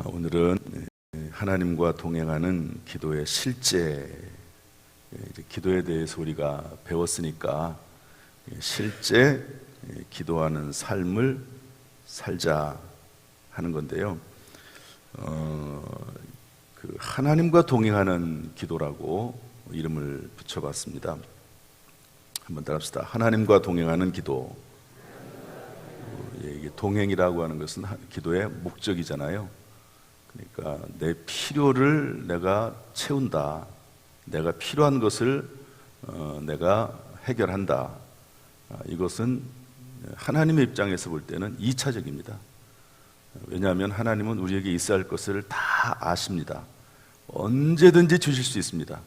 오늘은 하나님과 동행하는 기도의 실제, 기도에 대해서 우리가 배웠으니까 실제 기도하는 삶을 살자 하는 건데요. 하나님과 동행하는 기도라고 이름을 붙여봤습니다. 한번 따라합시다. 하나님과 동행하는 기도. 이게 동행이라고 하는 것은 기도의 목적이잖아요. 그러니까 내 필요를 내가 채운다. 내가 필요한 것을 내가 해결한다. 이것은 하나님의 입장에서 볼 때는 2차적입니다. 왜냐하면 하나님은 우리에게 있어야 할 것을 다 아십니다. 언제든지 주실 수 있습니다.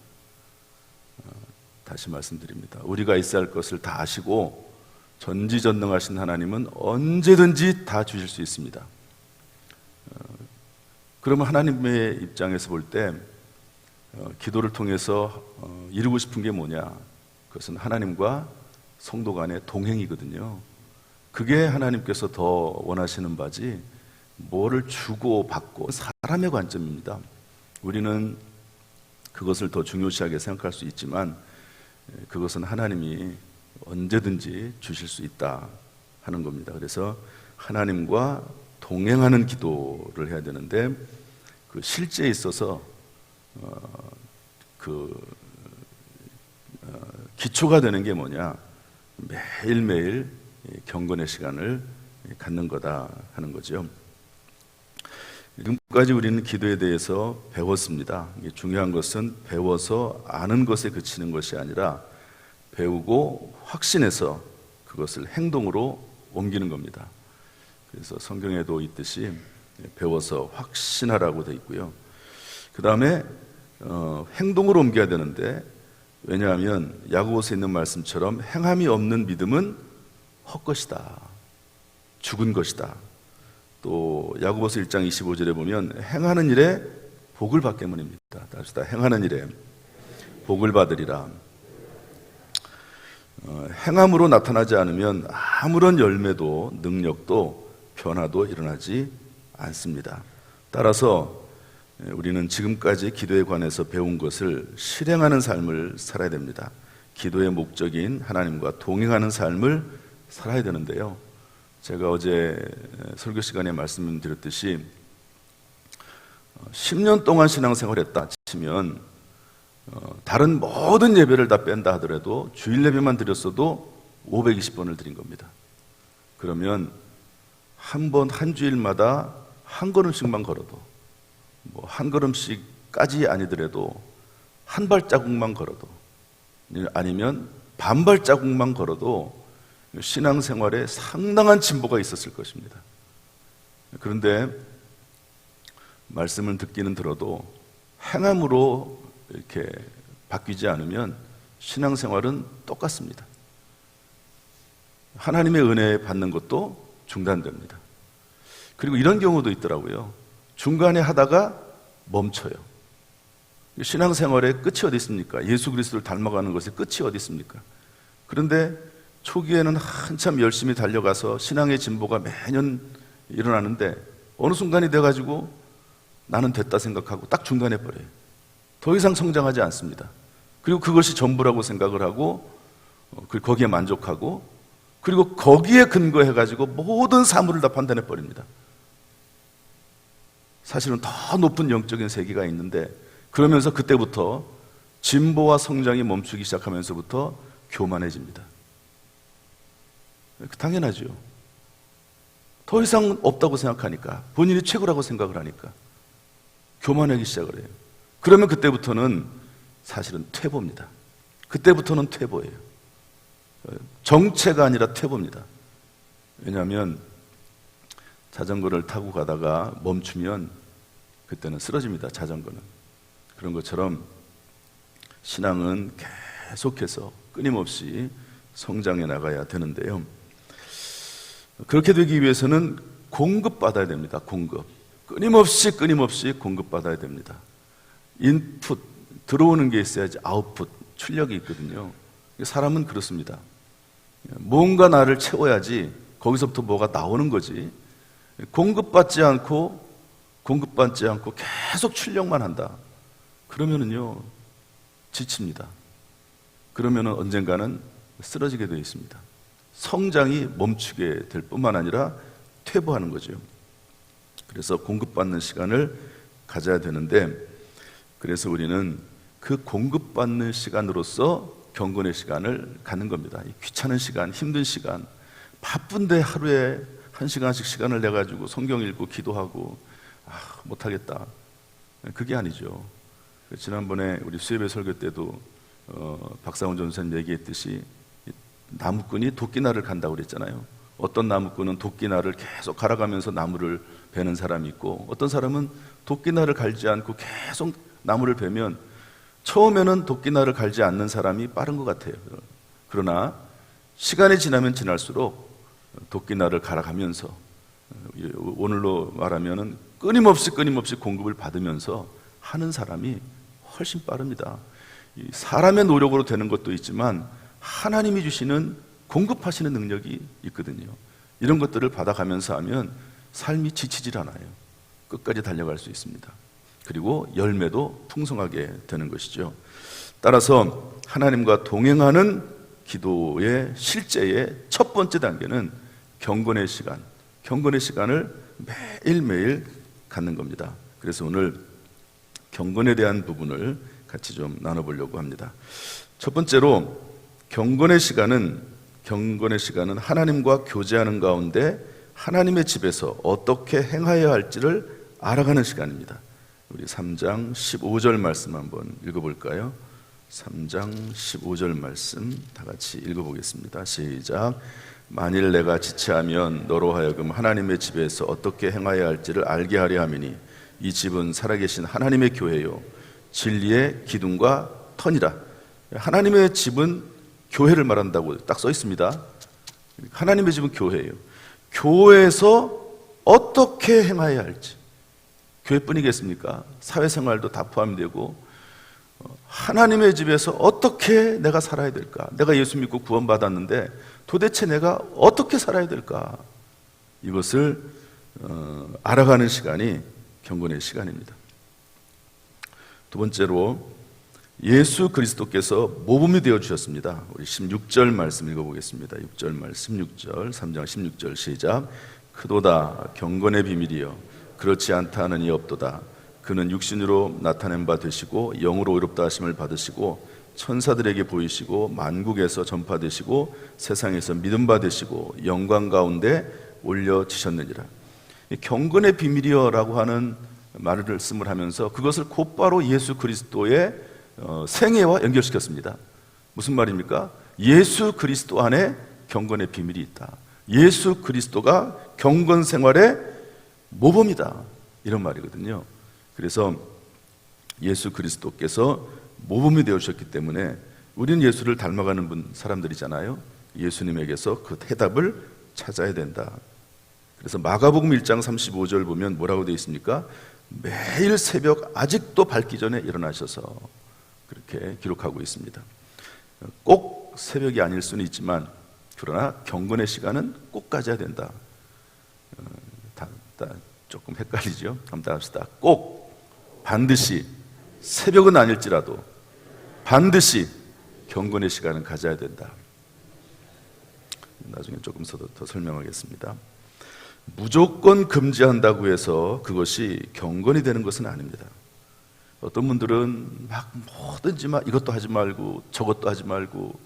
다시 말씀드립니다. 우리가 있어야 할 것을 다 아시고 전지전능하신 하나님은 언제든지 다 주실 수 있습니다. 그러면 하나님의 입장에서 볼 때 기도를 통해서 이루고 싶은 게 뭐냐? 그것은 하나님과 성도 간의 동행이거든요. 그게 하나님께서 더 원하시는 바지 뭐를 주고 받고 사람의 관점입니다. 우리는 그것을 더 중요시하게 생각할 수 있지만 그것은 하나님이 언제든지 주실 수 있다 하는 겁니다. 그래서 하나님과 동행하는 기도를 해야 되는데 그 실제에 있어서 기초가 되는 게 뭐냐? 매일매일 경건의 시간을 갖는 거다 하는 거죠. 지금까지 우리는 기도에 대해서 배웠습니다. 중요한 것은 배워서 아는 것에 그치는 것이 아니라 배우고 확신해서 그것을 행동으로 옮기는 겁니다. 그래서 성경에도 있듯이 배워서 확신하라고 되어 있고요. 그 다음에 행동으로 옮겨야 되는데, 왜냐하면 야고보서에 있는 말씀처럼 행함이 없는 믿음은 헛것이다, 죽은 것이다. 또 야고보서 1장 25절에 보면 행하는 일에 복을 받게문입니다. 다시다. 행하는 일에 복을 받으리라. 행함으로 나타나지 않으면 아무런 열매도 능력도 변화도 일어나지 않습니다. 따라서 우리는 지금까지 기도에 관해서 배운 것을 실행하는 삶을 살아야 됩니다. 기도의 목적인 하나님과 동행하는 삶을 살아야 되는데요. 제가 어제 설교 시간에 말씀드렸듯이 10년 동안 신앙생활했다 치면 다른 모든 예배를 다 뺀다 하더라도 주일 예배만 드렸어도 520번을 드린 겁니다. 그러면 한 주일마다 한 걸음씩만 걸어도, 한 걸음씩까지 아니더라도 한 발자국만 걸어도, 아니면 반 발자국만 걸어도 신앙생활에 상당한 진보가 있었을 것입니다. 그런데 말씀을 듣기는 들어도 행함으로 이렇게 바뀌지 않으면 신앙생활은 똑같습니다. 하나님의 은혜 받는 것도 중단됩니다. 그리고 이런 경우도 있더라고요. 중간에 하다가 멈춰요. 신앙생활의 끝이 어디 있습니까? 예수 그리스도를 닮아가는 것의 끝이 어디 있습니까? 그런데 초기에는 한참 열심히 달려가서 신앙의 진보가 매년 일어나는데 어느 순간이 돼가지고 나는 됐다 생각하고 딱 중단해버려요. 더 이상 성장하지 않습니다. 그리고 그것이 전부라고 생각을 하고 거기에 만족하고 그리고 거기에 근거해가지고 모든 사물을 다 판단해버립니다. 사실은 더 높은 영적인 세계가 있는데 그러면서 그때부터 진보와 성장이 멈추기 시작하면서부터 교만해집니다. 당연하죠. 더 이상 없다고 생각하니까, 본인이 최고라고 생각을 하니까 교만하기 시작을 해요. 그러면 그때부터는 사실은 퇴보입니다. 그때부터는 퇴보예요. 정체가 아니라 퇴보입니다. 왜냐하면 자전거를 타고 가다가 멈추면 그때는 쓰러집니다. 자전거는. 그런 것처럼 신앙은 계속해서 끊임없이 성장해 나가야 되는데요. 그렇게 되기 위해서는 공급받아야 됩니다. 끊임없이 공급받아야 됩니다. 인풋, 들어오는 게 있어야지 아웃풋, 출력이 있거든요. 사람은 그렇습니다. 뭔가 나를 채워야지 거기서부터 뭐가 나오는 거지. 공급받지 않고 공급받지 않고 계속 출력만 한다. 그러면은요, 지칩니다. 그러면은 언젠가는 쓰러지게 되어 있습니다. 성장이 멈추게 될 뿐만 아니라 퇴보하는 거죠. 그래서 공급받는 시간을 가져야 되는데, 그래서 우리는 그 공급받는 시간으로서 경건의 시간을 갖는 겁니다. 귀찮은 시간, 힘든 시간, 바쁜데 하루에 1시간씩 시간을 내가지고 성경 읽고 기도하고 못하겠다. 그게 아니죠. 지난번에 우리 수협의 설교 때도 박상훈 전사님 얘기했듯이 나무꾼이 도끼날을 간다고 그랬잖아요. 어떤 나무꾼은 도끼날을 계속 갈아가면서 나무를 베는 사람이 있고, 어떤 사람은 도끼날을 갈지 않고 계속 나무를 베면 처음에는 도끼날을 갈지 않는 사람이 빠른 것 같아요. 그러나 시간이 지나면 지날수록 도끼날을 갈아가면서, 오늘로 말하면 끊임없이 공급을 받으면서 하는 사람이 훨씬 빠릅니다. 사람의 노력으로 되는 것도 있지만 하나님이 주시는 공급하시는 능력이 있거든요. 이런 것들을 받아가면서 하면 삶이 지치질 않아요. 끝까지 달려갈 수 있습니다. 그리고 열매도 풍성하게 되는 것이죠. 따라서 하나님과 동행하는 기도의 실제의 첫 번째 단계는 경건의 시간을 매일매일 갖는 겁니다. 그래서 오늘 경건에 대한 부분을 같이 좀 나눠보려고 합니다. 첫 번째로 경건의 시간은 하나님과 교제하는 가운데 하나님의 집에서 어떻게 행하여야 할지를 알아가는 시간입니다. 우리 3장 15절 말씀 한번 읽어볼까요? 3장 15절 말씀 다 같이 읽어보겠습니다. 시작. 만일 내가 지체하면 너로 하여금 하나님의 집에서 어떻게 행하여야 할지를 알게 하려 함이니 이 집은 살아계신 하나님의 교회요 진리의 기둥과 터니라. 하나님의 집은 교회를 말한다고 딱 써 있습니다. 하나님의 집은 교회예요. 교회에서 어떻게 행하여야 할지. 교회뿐이겠습니까? 사회생활도 다 포함되고, 하나님의 집에서 어떻게 내가 살아야 될까? 내가 예수 믿고 구원받았는데 도대체 내가 어떻게 살아야 될까? 이것을 알아가는 시간이 경건의 시간입니다. 두 번째로 예수 그리스도께서 모범이 되어 주셨습니다. 우리 16절 말씀 읽어보겠습니다. 6절 말씀 16절 3장 16절 시작. 크도다 경건의 비밀이여 그렇지 않다 하는 이 없도다. 그는 육신으로 나타낸 바 되시고 영으로 의롭다 하심을 받으시고 천사들에게 보이시고 만국에서 전파되시고 세상에서 믿음 받으시고 영광 가운데 올려지셨느니라. 경건의 비밀이여라고 하는 말씀을 하면서 그것을 곧바로 예수 그리스도의 생애와 연결시켰습니다. 무슨 말입니까? 예수 그리스도 안에 경건의 비밀이 있다. 예수 그리스도가 경건 생활의 모범이다. 이런 말이거든요. 그래서 예수 그리스도께서 모범이 되어주셨기 때문에 우리는 예수를 닮아가는 사람들이잖아요. 예수님에게서 그 해답을 찾아야 된다. 그래서 마가복음 1장 35절 보면 뭐라고 되어 있습니까? 매일 새벽 아직도 밝기 전에 일어나셔서 그렇게 기록하고 있습니다. 꼭 새벽이 아닐 수는 있지만 그러나 경건의 시간은 꼭 가져야 된다. 조금 헷갈리죠? 한번 합시다. 꼭 반드시 새벽은 아닐지라도 반드시 경건의 시간은 가져야 된다. 나중에 조금 더 설명하겠습니다. 무조건 금지한다고 해서 그것이 경건이 되는 것은 아닙니다. 어떤 분들은 막 뭐든지 막 이것도 하지 말고 저것도 하지 말고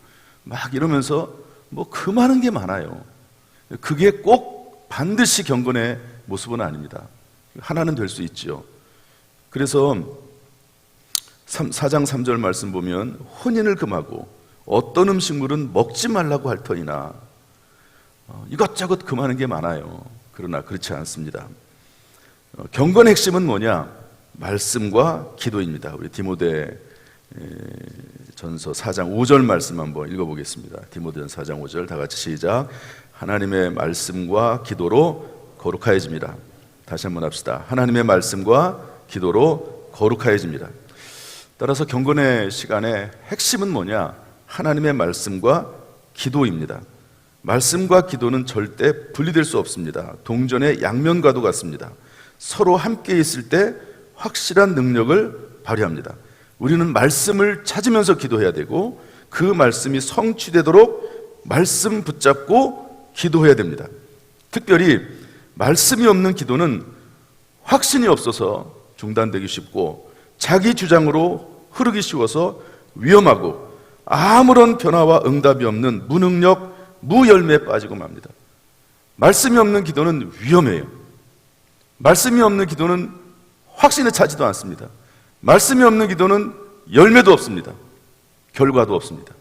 막 이러면서 뭐 그 많은 게 많아요. 그게 꼭 반드시 경건의 모습은 아닙니다. 하나는 될 수 있죠. 그래서 4장 3절 말씀 보면 혼인을 금하고 어떤 음식물은 먹지 말라고 할 터이나 이것저것 금하는 게 많아요. 그러나 그렇지 않습니다. 경건의 핵심은 뭐냐? 말씀과 기도입니다. 우리 디모데 전서 4장 5절 말씀 한번 읽어보겠습니다. 디모데전서 4장 5절 다 같이 시작. 하나님의 말씀과 기도로 거룩하여집니다. 다시 한번 합시다. 하나님의 말씀과 기도로 거룩하여집니다. 따라서 경건의 시간의 핵심은 뭐냐? 하나님의 말씀과 기도입니다. 말씀과 기도는 절대 분리될 수 없습니다. 동전의 양면과도 같습니다. 서로 함께 있을 때 확실한 능력을 발휘합니다. 우리는 말씀을 찾으면서 기도해야 되고 그 말씀이 성취되도록 말씀 붙잡고 기도해야 됩니다. 특별히 말씀이 없는 기도는 확신이 없어서 중단되기 쉽고 자기 주장으로 흐르기 쉬워서 위험하고 아무런 변화와 응답이 없는 무능력, 무열매에 빠지고 맙니다. 말씀이 없는 기도는 위험해요. 말씀이 없는 기도는 확신에 차지도 않습니다. 말씀이 없는 기도는 열매도 없습니다. 결과도 없습니다.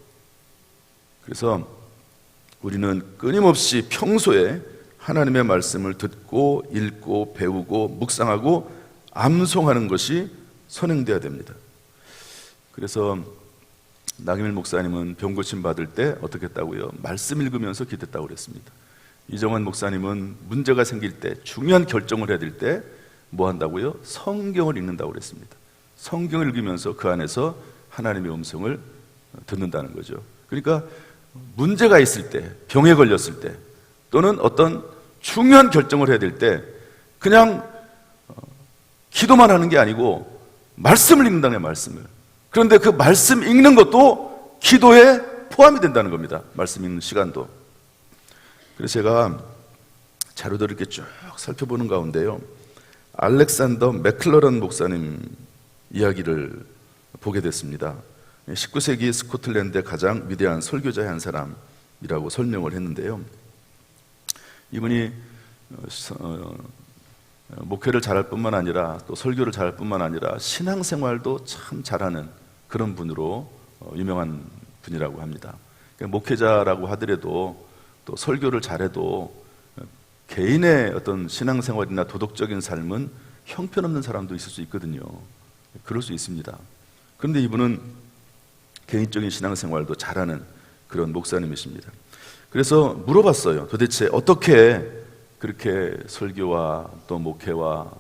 그래서 우리는 끊임없이 평소에 하나님의 말씀을 듣고 읽고 배우고 묵상하고 암송하는 것이 선행되어야 됩니다. 그래서 나경일 목사님은 병 고침 받을 때 어떻게 했다고요? 말씀 읽으면서 기도했다고 그랬습니다. 이정환 목사님은 문제가 생길 때, 중요한 결정을 해야 될 때 뭐 한다고요? 성경을 읽는다고 그랬습니다. 성경을 읽으면서 그 안에서 하나님의 음성을 듣는다는 거죠. 그러니까 문제가 있을 때, 병에 걸렸을 때, 또는 어떤 중요한 결정을 해야 될 때 그냥 기도만 하는 게 아니고 말씀을 읽는다는 거예요. 말씀을. 그런데 그 말씀 읽는 것도 기도에 포함이 된다는 겁니다. 말씀 읽는 시간도. 그래서 제가 자료들을 이렇게 쭉 살펴보는 가운데요, 알렉산더 맥클러런 목사님 이야기를 보게 됐습니다. 19세기 스코틀랜드의 가장 위대한 설교자의 한 사람이라고 설명을 했는데요, 이분이 목회를 잘할 뿐만 아니라 또 설교를 잘할 뿐만 아니라 신앙생활도 참 잘하는 그런 분으로 유명한 분이라고 합니다. 목회자라고 하더라도 또 설교를 잘해도 개인의 어떤 신앙생활이나 도덕적인 삶은 형편없는 사람도 있을 수 있거든요. 그럴 수 있습니다. 그런데 이분은 개인적인 신앙생활도 잘하는 그런 목사님이십니다. 그래서 물어봤어요. 도대체 어떻게 그렇게 설교와 또 목회와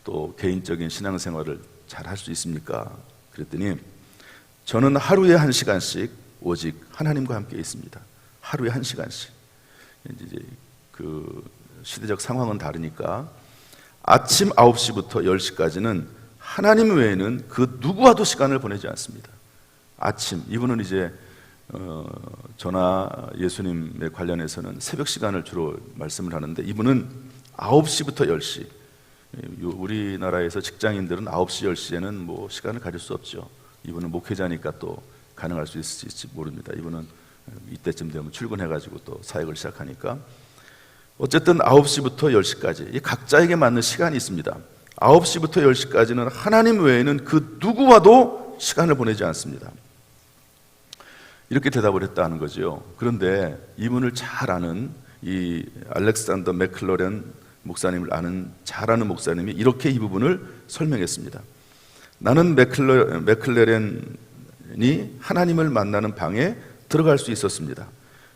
또 개인적인 신앙생활을 잘 할 수 있습니까? 그랬더니 저는 하루에 1시간씩 오직 하나님과 함께 있습니다. 하루에 1시간씩. 이제 그 시대적 상황은 다르니까 아침 9시부터 10시까지는 하나님 외에는 그 누구와도 시간을 보내지 않습니다. 아침, 이분은 이제 저나 예수님에 관련해서는 새벽 시간을 주로 말씀을 하는데 이분은 9시부터 10시, 우리나라에서 직장인들은 9시, 10시에는 뭐 시간을 가질 수 없죠. 이분은 목회자니까 또 가능할 수 있을지 모릅니다. 이분은 이때쯤 되면 출근해가지고 또 사역을 시작하니까 어쨌든 9시부터 10시까지 각자에게 맞는 시간이 있습니다. 9시부터 10시까지는 하나님 외에는 그 누구와도 시간을 보내지 않습니다. 이렇게 대답을 했다는 거죠. 그런데 이분을 잘 아는 이 알렉산더 맥클러렌 목사님을 잘 아는 목사님이 이렇게 이 부분을 설명했습니다. 나는 맥클레렌이 하나님을 만나는 방에 들어갈 수 있었습니다.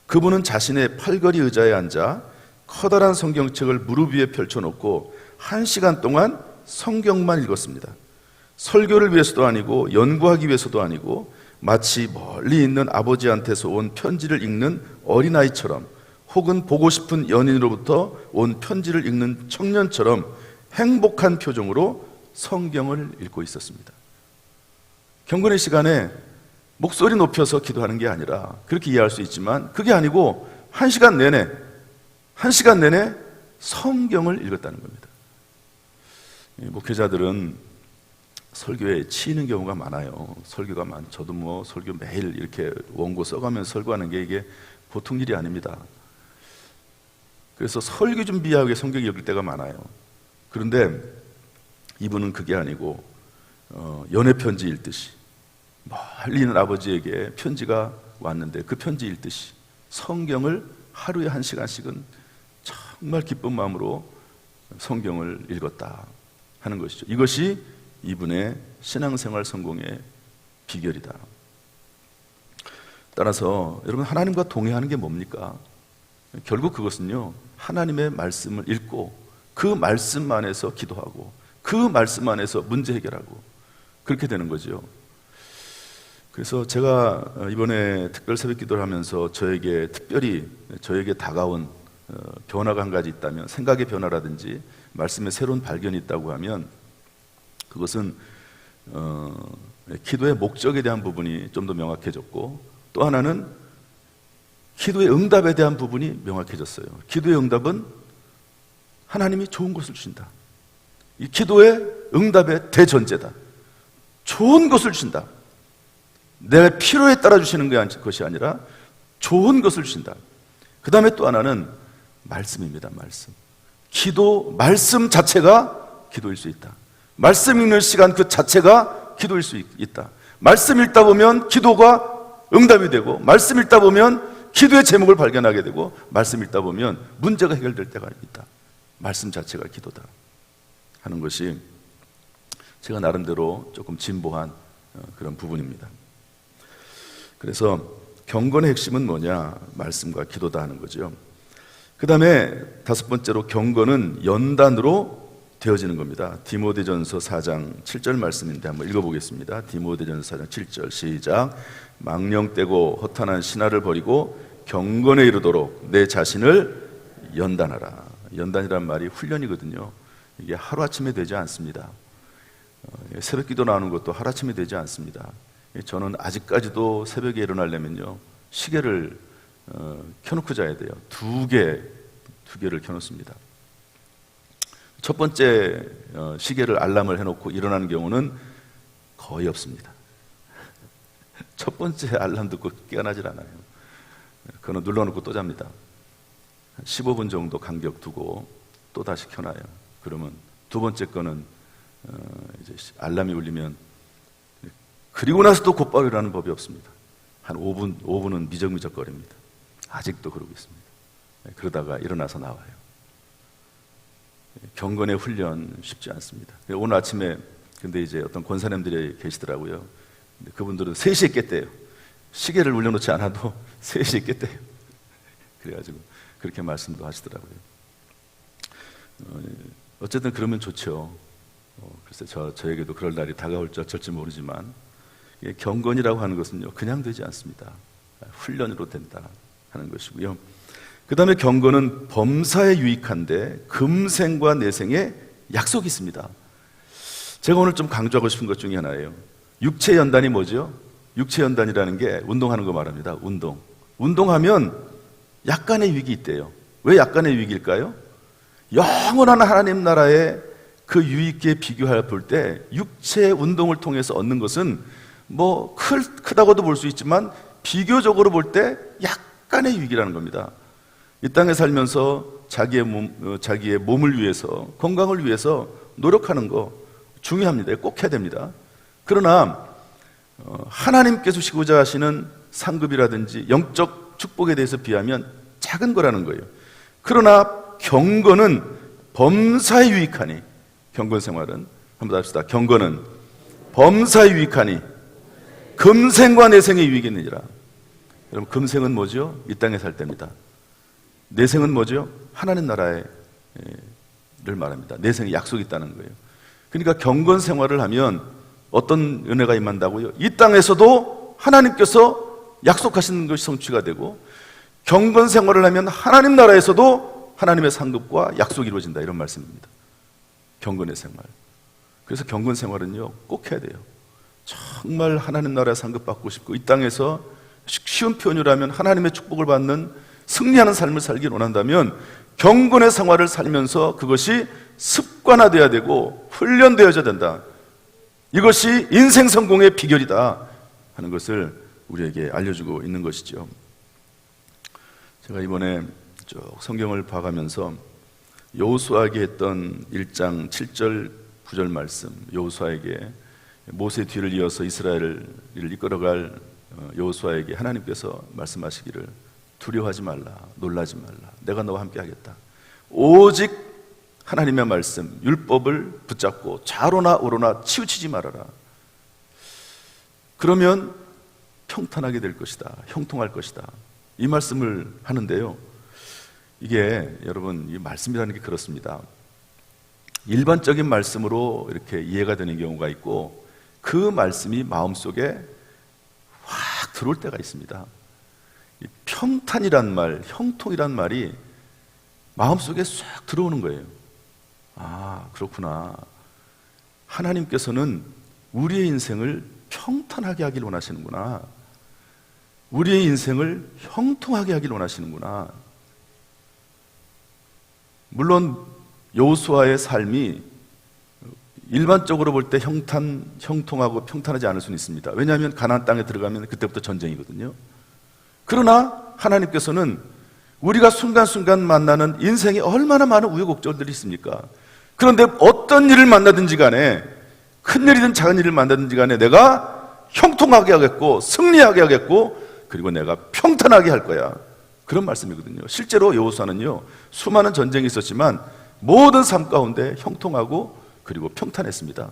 그분은 자신의 팔걸이 의자에 앉아 커다란 성경책을 무릎 위에 펼쳐놓고 1시간 동안 성경만 읽었습니다. 설교를 위해서도 아니고 연구하기 위해서도 아니고 마치 멀리 있는 아버지한테서 온 편지를 읽는 어린아이처럼 혹은 보고 싶은 연인으로부터 온 편지를 읽는 청년처럼 행복한 표정으로 성경을 읽고 있었습니다. 경건의 시간에 목소리 높여서 기도하는 게 아니라 그렇게 이해할 수 있지만 그게 아니고 1시간 내내 성경을 읽었다는 겁니다. 목회자들은 설교에 치이는 경우가 많아요. 저도 뭐 설교 매일 이렇게 원고 써가면서 설교하는 게 이게 보통 일이 아닙니다. 그래서 설교 준비하기 위해 성경 읽을 때가 많아요. 그런데 이분은 그게 아니고 연애 편지 읽듯이 멀리 있는 아버지에게 편지가 왔는데 그 편지 읽듯이 성경을 하루에 1시간씩은 정말 기쁜 마음으로 성경을 읽었다 하는 것이죠. 이것이 이분의 신앙생활 성공의 비결이다. 따라서 여러분, 하나님과 동행하는 게 뭡니까? 결국 그것은요, 하나님의 말씀을 읽고 그 말씀 안에서 기도하고 그 말씀 안에서 문제 해결하고 그렇게 되는 거죠. 그래서 제가 이번에 특별 새벽 기도를 하면서 저에게 다가온 변화가 한 가지 있다면, 생각의 변화라든지 말씀에 새로운 발견이 있다고 하면 그것은 기도의 목적에 대한 부분이 좀 더 명확해졌고, 또 하나는 기도의 응답에 대한 부분이 명확해졌어요. 기도의 응답은 하나님이 좋은 것을 주신다. 이 기도의 응답의 대전제다. 좋은 것을 주신다. 내 필요에 따라 주시는 것이 아니라 좋은 것을 주신다. 그 다음에 또 하나는 말씀입니다. 말씀. 기도, 말씀 자체가 기도일 수 있다. 말씀 읽는 시간 그 자체가 기도일 수 있다. 말씀 읽다 보면 기도가 응답이 되고, 말씀 읽다 보면 기도의 제목을 발견하게 되고, 말씀 읽다 보면 문제가 해결될 때가 있다. 말씀 자체가 기도다 하는 것이 제가 나름대로 조금 진보한 그런 부분입니다. 그래서 경건의 핵심은 뭐냐? 말씀과 기도다 하는 거죠. 그 다음에 다섯 번째로 경건은 연단으로 되어지는 겁니다. 디모데전서 4장 7절 말씀인데 한번 읽어보겠습니다. 디모데전서 4장 7절 시작. 망령되고 허탄한 신화를 버리고 경건에 이르도록 내 자신을 연단하라. 연단이란 말이 훈련이거든요. 이게 하루아침에 되지 않습니다. 새벽 기도 나오는 것도 하루아침에 되지 않습니다. 저는 아직까지도 새벽에 일어나려면요, 시계를 켜놓고 자야 돼요. 두 개를 켜놓습니다. 첫 번째 시계를 알람을 해놓고 일어나는 경우는 거의 없습니다. 첫 번째 알람 듣고 깨어나질 않아요. 그거는 눌러놓고 또 잡니다. 15분 정도 간격 두고 또 다시 켜놔요. 그러면 두 번째 거는 이제 알람이 울리면, 그리고 나서도 곧바로 일어나는 법이 없습니다. 한 5분은 미적미적거립니다. 아직도 그러고 있습니다. 그러다가 일어나서 나와요. 경건의 훈련 쉽지 않습니다. 오늘 아침에 근데 이제 어떤 권사님들이 계시더라고요. 근데 그분들은 3시에 깼대요. 시계를 울려놓지 않아도 3시에 깼대요. 그래가지고 그렇게 말씀도 하시더라고요. 어쨌든 그러면 좋죠. 글쎄 저에게도 그럴 날이 다가올 줄 어쩔지 모르지만, 경건이라고 하는 것은요, 그냥 되지 않습니다. 훈련으로 된다 하는 것이고요. 그 다음에 경건은 범사에 유익한데 금생과 내생에 약속이 있습니다. 제가 오늘 좀 강조하고 싶은 것 중에 하나예요. 육체 연단이 뭐죠? 육체 연단이라는 게 운동하는 거 말합니다. 운동하면 약간의 유익이 있대요. 왜 약간의 유익일까요? 영원한 하나님 나라의 그 유익에 비교해 볼 때 육체 운동을 통해서 얻는 것은 뭐 크다고도 볼 수 있지만 비교적으로 볼 때 약간의 유익이라는 겁니다. 이 땅에 살면서 자기의 몸을 위해서, 건강을 위해서 노력하는 거 중요합니다. 꼭 해야 됩니다. 그러나 하나님께서 주시고자 하시는 상급이라든지 영적 축복에 대해서 비하면 작은 거라는 거예요. 그러나 경건은 범사에 유익하니, 경건 생활은 한번 합시다. 경건은 범사에 유익하니 금생과 내생에 유익이 있느니라. 여러분, 금생은 뭐죠? 이 땅에 살 때입니다. 내생은 뭐죠? 하나님 나라를 말합니다. 내생에 약속이 있다는 거예요. 그러니까 경건 생활을 하면 어떤 은혜가 임한다고요? 이 땅에서도 하나님께서 약속하시는 것이 성취가 되고, 경건 생활을 하면 하나님 나라에서도 하나님의 상급과 약속이 이루어진다, 이런 말씀입니다. 경건의 생활. 그래서 경건 생활은요, 꼭 해야 돼요. 정말 하나님 나라의 상급 받고 싶고, 이 땅에서 쉬운 표현으로 하면 하나님의 축복을 받는 승리하는 삶을 살기 원한다면 경건의 생활을 살면서 그것이 습관화되어야 되고 훈련되어야 된다. 이것이 인생 성공의 비결이다 하는 것을 우리에게 알려주고 있는 것이죠. 제가 이번에 쭉 성경을 봐가면서 여호수아에게 했던 1장 7절 9절 말씀, 여호수아에게 모세 뒤를 이어서 이스라엘을 이끌어갈 여호수아에게 하나님께서 말씀하시기를 두려워하지 말라, 놀라지 말라, 내가 너와 함께 하겠다. 오직 하나님의 말씀, 율법을 붙잡고 좌로나 우로나 치우치지 말아라. 그러면 평탄하게 될 것이다, 형통할 것이다, 이 말씀을 하는데요. 이게 여러분, 이 말씀이라는 게 그렇습니다. 일반적인 말씀으로 이렇게 이해가 되는 경우가 있고, 그 말씀이 마음속에 확 들어올 때가 있습니다. 이 평탄이란 말, 형통이란 말이 마음속에 싹 들어오는 거예요. 아, 그렇구나. 하나님께서는 우리의 인생을 평탄하게 하길 원하시는구나. 우리의 인생을 형통하게 하길 원하시는구나. 물론 여호수아의 삶이 일반적으로 볼 때 형통하고 평탄하지 않을 수는 있습니다. 왜냐하면 가나안 땅에 들어가면 그때부터 전쟁이거든요. 그러나 하나님께서는 우리가 순간순간 만나는 인생에 얼마나 많은 우여곡절들이 있습니까? 그런데 어떤 일을 만나든지 간에, 큰 일이든 작은 일을 만나든지 간에 내가 형통하게 하겠고 승리하게 하겠고 그리고 내가 평탄하게 할 거야. 그런 말씀이거든요. 실제로 여호수아는요, 수많은 전쟁이 있었지만 모든 삶 가운데 형통하고 그리고 평탄했습니다.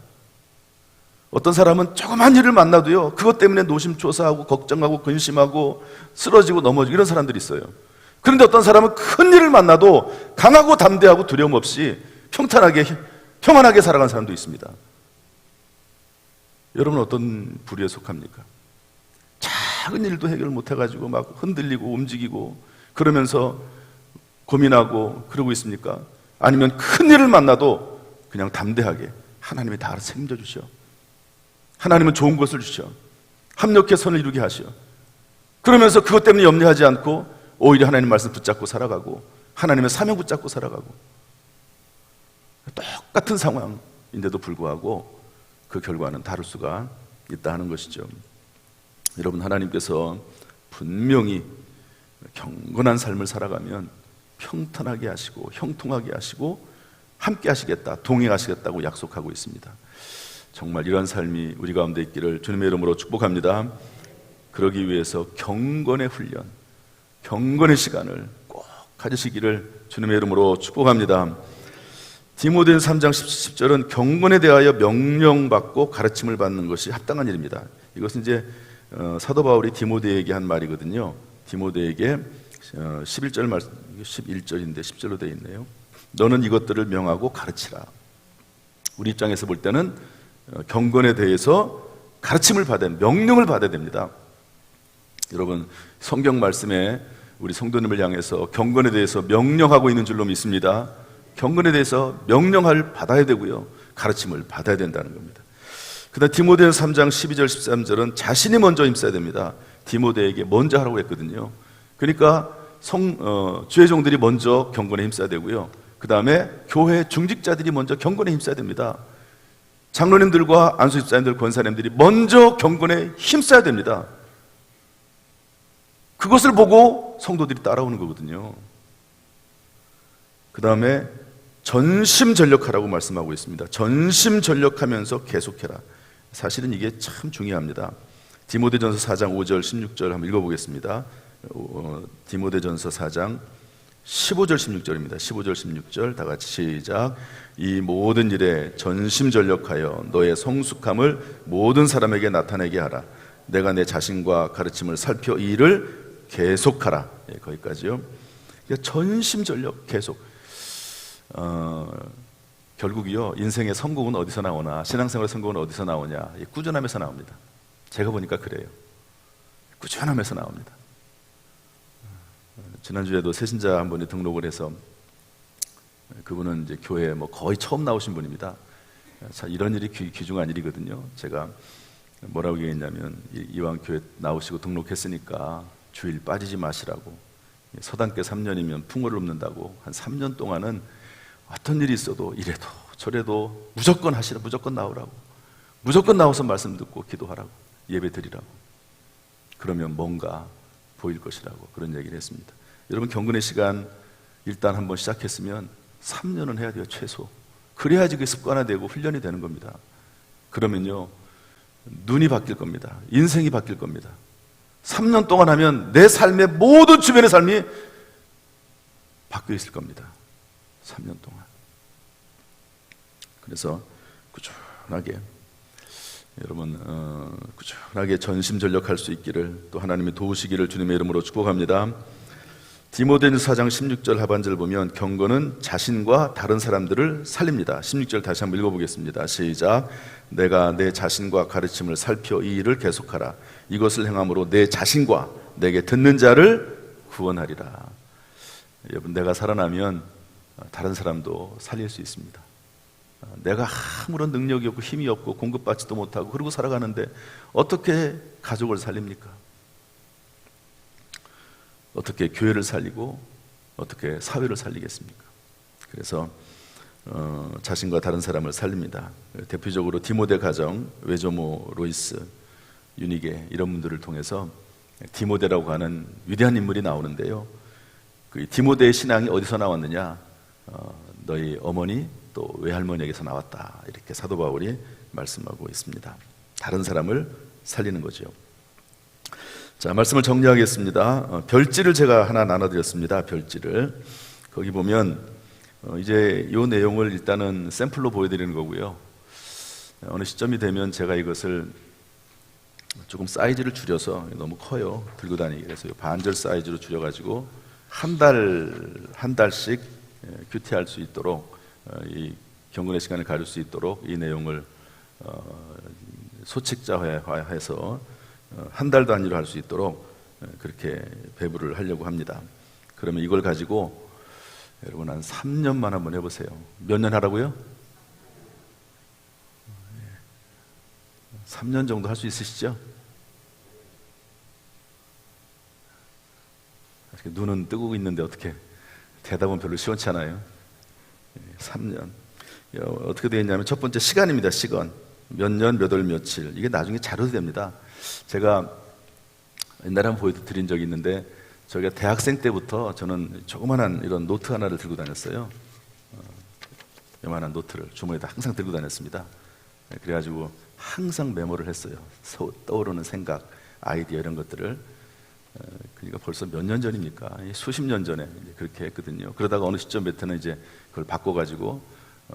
어떤 사람은 조그만 일을 만나도요, 그것 때문에 노심초사하고 걱정하고 근심하고 쓰러지고 넘어지고 이런 사람들이 있어요. 그런데 어떤 사람은 큰 일을 만나도 강하고 담대하고 두려움 없이 평탄하게 평안하게 살아가는 사람도 있습니다. 여러분 어떤 부류에 속합니까? 작은 일도 해결 못해가지고 막 흔들리고 움직이고 그러면서 고민하고 그러고 있습니까? 아니면 큰 일을 만나도 그냥 담대하게 하나님이 다 알아서 책임져 주셔. 하나님은 좋은 것을 주셔. 합력해 선을 이루게 하셔. 그러면서 그것 때문에 염려하지 않고 오히려 하나님 말씀 붙잡고 살아가고 하나님의 사명 붙잡고 살아가고, 똑같은 상황인데도 불구하고 그 결과는 다를 수가 있다 하는 것이죠. 여러분, 하나님께서 분명히 경건한 삶을 살아가면 평탄하게 하시고 형통하게 하시고 함께 하시겠다, 동행하시겠다고 약속하고 있습니다. 정말 이러한 삶이 우리 가운데 있기를 주님의 이름으로 축복합니다. 그러기 위해서 경건의 훈련, 경건의 시간을 꼭 가지시기를 주님의 이름으로 축복합니다. 디모데전서 3장 10절은 경건에 대하여 명령받고 가르침을 받는 것이 합당한 일입니다. 이것은 이제 사도 바울이 디모데에게 한 말이거든요. 디모데에게 11절 말씀, 11절인데 10절로 되어 있네요. 너는 이것들을 명하고 가르치라. 우리 입장에서 볼 때는 경건에 대해서 가르침을 받아야, 명령을 받아야 됩니다. 여러분, 성경 말씀에 우리 성도님을 향해서 경건에 대해서 명령하고 있는 줄로 믿습니다. 경건에 대해서 명령을 받아야 되고요, 가르침을 받아야 된다는 겁니다. 그다음 디모데전서 3장 12절 13절은 자신이 먼저 힘써야 됩니다. 디모데에게 먼저 하라고 했거든요. 그러니까 주의 종들이 먼저 경건에 힘써야 되고요, 그 다음에 교회 중직자들이 먼저 경건에 힘써야 됩니다. 장로님들과 안수집사님들, 권사님들이 먼저 경건에 힘써야 됩니다. 그것을 보고 성도들이 따라오는 거거든요. 그 다음에 전심전력하라고 말씀하고 있습니다. 전심전력하면서 계속해라. 사실은 이게 참 중요합니다. 디모데전서 4장 5절 16절 한번 읽어보겠습니다. 디모데전서 4장 15절 16절입니다. 15절 16절 다 같이 시작. 이 모든 일에 전심전력하여 너의 성숙함을 모든 사람에게 나타내게 하라. 내가 내 자신과 가르침을 살펴 이 일을 계속하라. 예, 거기까지요. 그러니까 전심전력 계속. 결국이요, 인생의 성공은 어디서 나오나, 신앙생활의 성공은 어디서 나오냐? 꾸준함에서 나옵니다. 제가 보니까 그래요. 꾸준함에서 나옵니다. 지난주에도 새신자 한 분이 등록을 해서, 그분은 이제 교회에 거의 처음 나오신 분입니다. 자, 이런 일이 귀중한 일이거든요. 제가 뭐라고 얘기했냐면, 이왕 교회 나오시고 등록했으니까 주일 빠지지 마시라고. 서당계 3년이면 풍어를 읊는다고 한 3년 동안은 어떤 일이 있어도 이래도 저래도 무조건 하시라, 무조건 나오라고, 무조건 나와서 말씀 듣고 기도하라고, 예배 드리라고. 그러면 뭔가 보일 것이라고 그런 얘기를 했습니다. 여러분, 경건의 시간 일단 한번 시작했으면 3년은 해야 돼요, 최소. 그래야지 그게 습관화되고 훈련이 되는 겁니다. 그러면요, 눈이 바뀔 겁니다. 인생이 바뀔 겁니다. 3년 동안 하면 내 삶의 모든 주변의 삶이 바뀌어 있을 겁니다. 3년 동안. 그래서 꾸준하게 여러분 꾸준하게 전심전력할 수 있기를 또 하나님이 도우시기를 주님의 이름으로 축복합니다. 디모데전서 4장 16절 하반절 보면 경건은 자신과 다른 사람들을 살립니다. 16절 다시 한번 읽어보겠습니다. 시작. 내가 내 자신과 가르침을 살펴 이 일을 계속하라. 이것을 행함으로 내 자신과 내게 듣는 자를 구원하리라. 여러분, 내가 살아나면 다른 사람도 살릴 수 있습니다. 내가 아무런 능력이 없고 힘이 없고 공급받지도 못하고 그러고 살아가는데 어떻게 가족을 살립니까? 어떻게 교회를 살리고 어떻게 사회를 살리겠습니까? 그래서 자신과 다른 사람을 살립니다. 대표적으로 디모데 가정, 외조모 로이스, 유니게 이런 분들을 통해서 디모데라고 하는 위대한 인물이 나오는데요. 그 디모데의 신앙이 어디서 나왔느냐? 너희 어머니 또 외할머니에게서 나왔다. 이렇게 사도 바울이 말씀하고 있습니다. 다른 사람을 살리는 거죠. 자, 말씀을 정리하겠습니다. 별지를 제가 하나 나눠드렸습니다. 별지를. 거기 보면 이제 이 내용을 일단은 샘플로 보여드리는 거고요. 어느 시점이 되면 제가 이것을 조금 사이즈를 줄여서, 너무 커요, 들고 다니기. 그래서 반절 사이즈로 줄여가지고 한 달씩 큐티할 수 있도록, 이 경건의 시간을 가질 수 있도록 이 내용을 소책자화해서 한 달 단위로 할 수 있도록 그렇게 배부를 하려고 합니다. 그러면 이걸 가지고 여러분 한 3년만 한번 해보세요. 몇 년 하라고요? 3년 정도 할 수 있으시죠? 눈은 뜨고 있는데 어떻게 대답은 별로 시원치 않아요. 3년. 어떻게 되겠냐면 첫 번째 시간입니다. 시간. 몇 년, 몇 월, 며칠. 이게 나중에 자료도 됩니다. 제가 옛날에 한번 보여드린 적이 있는데, 저희가 대학생 때부터 저는 조그만한 이런 노트 하나를 들고 다녔어요. 요만한 노트를 주머니에다 항상 들고 다녔습니다. 그래가지고 항상 메모를 했어요. 떠오르는 생각, 아이디어 이런 것들을. 그러니까 벌써 몇 년 전입니까? 수십 년 전에 그렇게 했거든요. 그러다가 어느 시점부터는 이제 그걸 바꿔가지고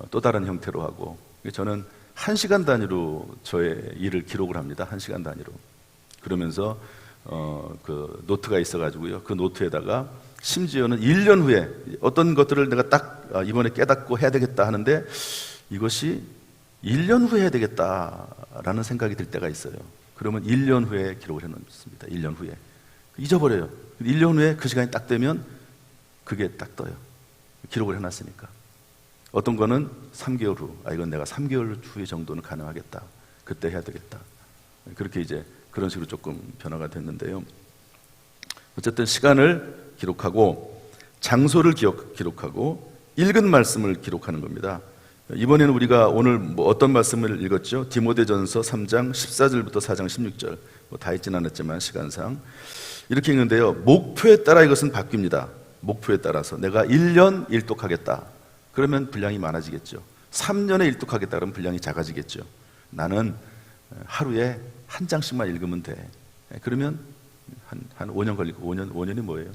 또 다른 형태로 하고, 저는 1시간 단위로 저의 일을 기록을 합니다. 1시간 단위로. 그러면서 그 노트가 있어가지고요. 그 노트에다가 심지어는 1년 후에 어떤 것들을 내가 딱 이번에 깨닫고 해야 되겠다 하는데, 이것이 1년 후에 해야 되겠다라는 생각이 들 때가 있어요. 그러면 1년 후에 기록을 해놓습니다. 1년 후에. 잊어버려요. 1년 후에 그 시간이 딱 되면 그게 딱 떠요. 기록을 해놨으니까. 어떤 거는 3개월 후, 이건 내가 3개월 후에 정도는 가능하겠다. 그때 해야 되겠다. 그렇게 이제 그런 식으로 조금 변화가 됐는데요. 어쨌든 시간을 기록하고 장소를 기록하고 읽은 말씀을 기록하는 겁니다. 이번에는 우리가 오늘 어떤 말씀을 읽었죠? 디모데전서 3장 14절부터 4장 16절. 다 읽진 않았지만 시간상 이렇게 읽는데요. 목표에 따라 이것은 바뀝니다. 목표에 따라서 내가 1년 일독하겠다. 그러면 분량이 많아지겠죠. 3년에 일독하겠다 그러면 분량이 작아지겠죠. 나는 하루에 한 장씩만 읽으면 돼. 그러면 한 5년 걸리고, 5년이 뭐예요?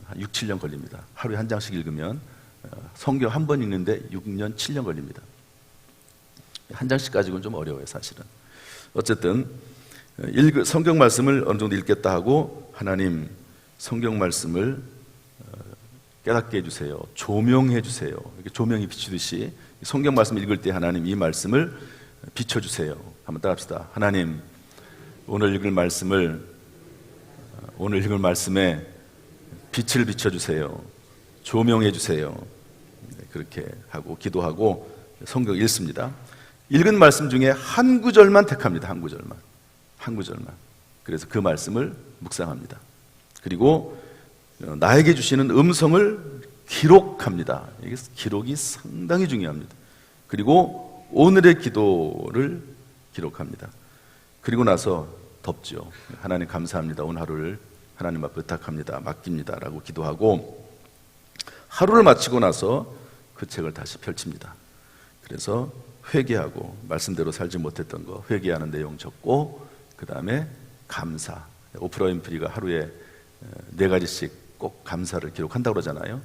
한 6, 7년 걸립니다. 하루에 한 장씩 읽으면 성경 한 번 읽는데 6년, 7년 걸립니다. 한 장씩 가지고는 좀 어려워요, 사실은. 어쨌든 성경 말씀을 어느 정도 읽겠다 하고, 하나님 성경 말씀을 깨닫게 해주세요. 조명해 주세요. 이렇게 조명이 비추듯이 성경 말씀 읽을 때 하나님 이 말씀을 비춰주세요. 한번 따라합시다. 하나님, 오늘 읽을 말씀에 빛을 비춰주세요. 조명해 주세요. 그렇게 하고 기도하고 성경 읽습니다. 읽은 말씀 중에 한 구절만 택합니다. 한 구절만. 그래서 그 말씀을 묵상합니다. 그리고 나에게 주시는 음성을 기록합니다. 이게 기록이 상당히 중요합니다. 그리고 오늘의 기도를 기록합니다. 그리고 나서 덮죠. 하나님 감사합니다. 오늘 하루를 하나님 앞에 부탁합니다. 맡깁니다. 라고 기도하고 하루를 마치고 나서 그 책을 다시 펼칩니다. 그래서 회개하고 말씀대로 살지 못했던 거 회개하는 내용 적고, 그 다음에 감사. 오프라 윈프리가 하루에 4가지씩 꼭 감사를 기록한다고 그러잖아요.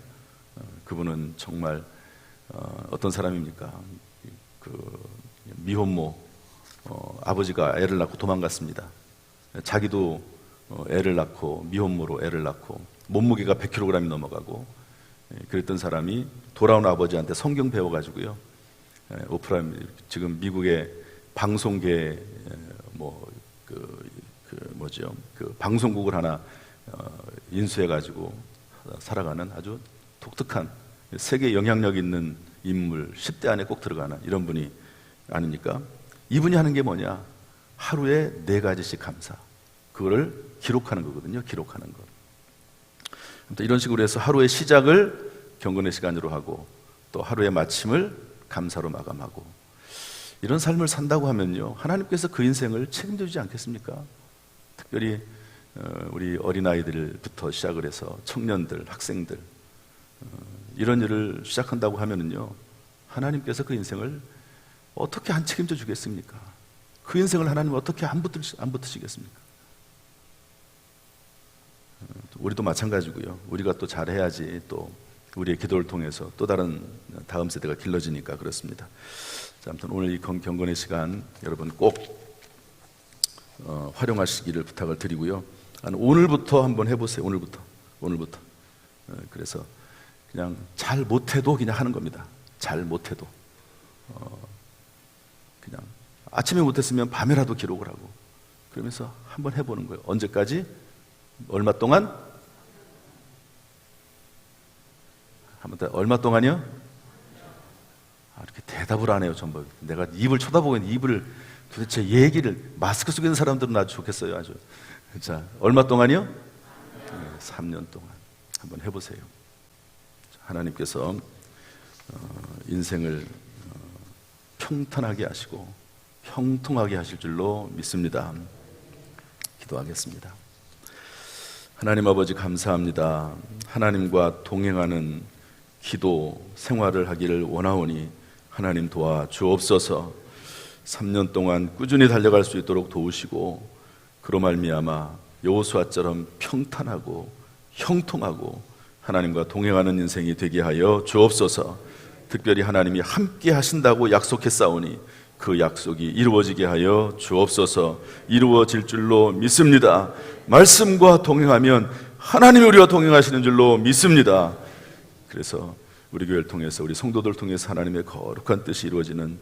그분은 정말 어떤 사람입니까? 그 미혼모, 아버지가 애를 낳고 도망갔습니다. 자기도 애를 낳고 미혼모로 애를 낳고 몸무게가 100kg이 넘어가고, 그랬던 사람이 돌아온 아버지한테 성경 배워가지고요. 오프라, 지금 미국의 방송계 그 방송국을 하나 인수해가지고 살아가는 아주 독특한 세계 영향력 있는 인물 10대 안에 꼭 들어가는 이런 분이 아닙니까? 이분이 하는 게 뭐냐? 하루에 4가지씩 감사. 그거를 기록하는 거거든요. 기록하는 것. 이런 식으로 해서 하루의 시작을 경건의 시간으로 하고 또 하루의 마침을 감사로 마감하고 이런 삶을 산다고 하면요, 하나님께서 그 인생을 책임져 주지 않겠습니까? 특별히 우리 어린아이들부터 시작을 해서 청년들, 학생들 이런 일을 시작한다고 하면은요, 하나님께서 그 인생을 어떻게 안 책임져 주겠습니까? 그 인생을 하나님 어떻게 안 붙으시겠습니까? 우리도 마찬가지고요. 우리가 또 잘해야지 또 우리의 기도를 통해서 또 다른 다음 세대가 길러지니까 그렇습니다. 자, 아무튼 오늘 이 경건의 시간 여러분 꼭 활용하시기를 부탁을 드리고요. 오늘부터 한번 해보세요. 오늘부터. 그래서 그냥 잘 못해도 그냥 하는 겁니다. 잘 못해도 그냥 아침에 못했으면 밤에라도 기록을 하고 그러면서 한번 해보는 거예요. 언제까지? 얼마 동안? 한번 더. 얼마 동안이요? 이렇게 대답을 안 해요. 전부 내가 입을 쳐다보고 있는데 입을 도대체 얘기를 마스크 속에 있는 사람들은 아주 좋겠어요. 아주. 자, 얼마 동안이요? 3년 동안 한번 해보세요. 하나님께서 인생을 평탄하게 하시고 형통하게 하실 줄로 믿습니다. 기도하겠습니다. 하나님 아버지 감사합니다. 하나님과 동행하는 기도 생활을 하기를 원하오니 하나님 도와 주옵소서. 3년 동안 꾸준히 달려갈 수 있도록 도우시고 그로 말미암아 여호수아처럼 평탄하고 형통하고 하나님과 동행하는 인생이 되게 하여 주옵소서. 특별히 하나님이 함께 하신다고 약속했사오니 그 약속이 이루어지게 하여 주옵소서. 이루어질 줄로 믿습니다. 말씀과 동행하면 하나님이 우리와 동행하시는 줄로 믿습니다. 그래서 우리 교회를 통해서 우리 성도들을 통해서 하나님의 거룩한 뜻이 이루어지는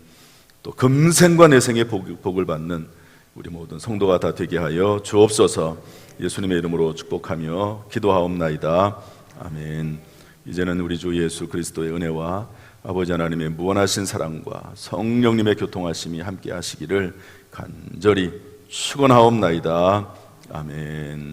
또 금생과 내생의 복을 받는 우리 모든 성도가 다 되게 하여 주옵소서. 예수님의 이름으로 축복하며 기도하옵나이다. 아멘. 이제는 우리 주 예수 그리스도의 은혜와 아버지 하나님의 무한하신 사랑과 성령님의 교통하심이 함께 하시기를 간절히 축원하옵나이다. 아멘.